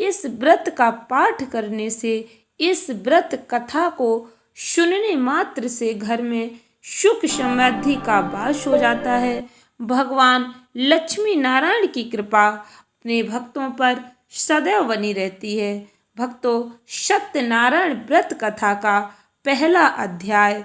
इस व्रत का पाठ करने से, इस व्रत कथा को सुनने मात्र से घर में सुख समृद्धि का वास हो जाता है। भगवान लक्ष्मी नारायण की कृपा अपने भक्तों पर सदैव बनी रहती है। भक्तों, सत्यनारायण व्रत कथा का पहला अध्याय।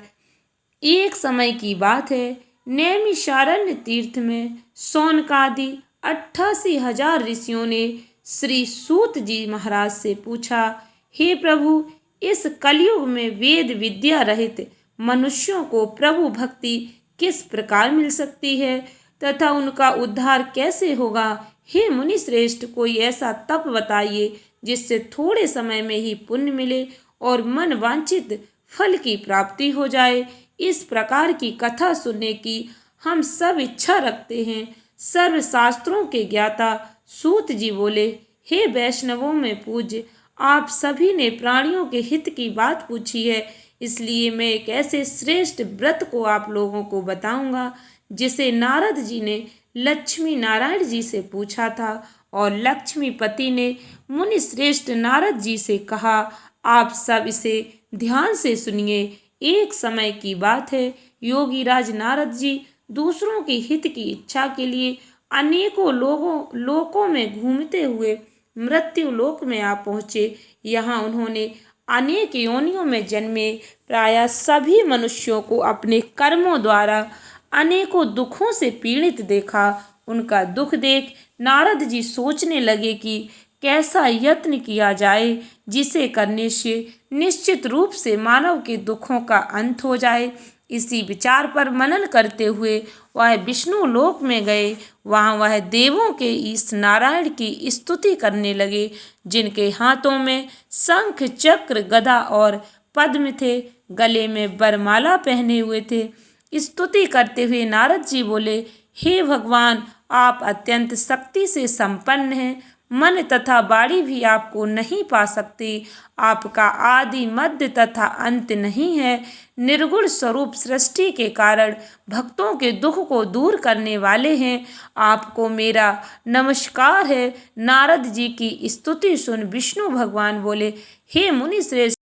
एक समय की बात है, नैमिषारण्य तीर्थ में शौनकादि 88,000 ऋषियों ने श्री सूत जी महाराज से पूछा, हे प्रभु, इस कलयुग में वेद विद्या रहित मनुष्यों को प्रभु भक्ति किस प्रकार मिल सकती है तथा उनका उद्धार कैसे होगा। हे मुनि श्रेष्ठ, कोई ऐसा तप बताइए जिससे थोड़े समय में ही पुण्य मिले और मन वांछित फल की प्राप्ति हो जाए। इस प्रकार की कथा सुनने की हम सब इच्छा रखते हैं। सर्व शास्त्रों के ज्ञाता सूत जी बोले, हे वैष्णवों में पूज्य, आप सभी ने प्राणियों के हित की बात पूछी है, इसलिए मैं एक ऐसे श्रेष्ठ व्रत को आप लोगों को बताऊंगा जिसे नारद जी ने लक्ष्मी नारायण जी से पूछा था और लक्ष्मीपति ने मुनि श्रेष्ठ नारद जी से कहा, आप सब इसे ध्यान से सुनिए। एक समय की बात है, योगी राज नारद जी दूसरों के हित की इच्छा के लिए अनेकों लोकों में घूमते हुए मृत्यु लोक में आ पहुँचे। यहाँ उन्होंने अनेक योनियों में जन्मे प्रायः सभी मनुष्यों को अपने कर्मों द्वारा अनेकों दुखों से पीड़ित देखा। उनका दुख देख नारद जी सोचने लगे कि कैसा यत्न किया जाए जिसे करने से निश्चित रूप से मानव के दुखों का अंत हो जाए। इसी विचार पर मनन करते हुए वह विष्णु लोक में गए। वहाँ वह देवों के ईश नारायण की स्तुति करने लगे, जिनके हाथों में शंख चक्र गदा और पद्म थे, गले में वरमाला पहने हुए थे। स्तुति करते हुए नारद जी बोले, हे भगवान, आप अत्यंत शक्ति से संपन्न हैं, मन तथा वाणी भी आपको नहीं पा सकती। आपका आदि मध्य तथा अंत नहीं है। निर्गुण स्वरूप सृष्टि के कारण भक्तों के दुख को दूर करने वाले हैं। आपको मेरा नमस्कार है। नारद जी की स्तुति सुन विष्णु भगवान बोले, हे मुनि श्रेष्ठ,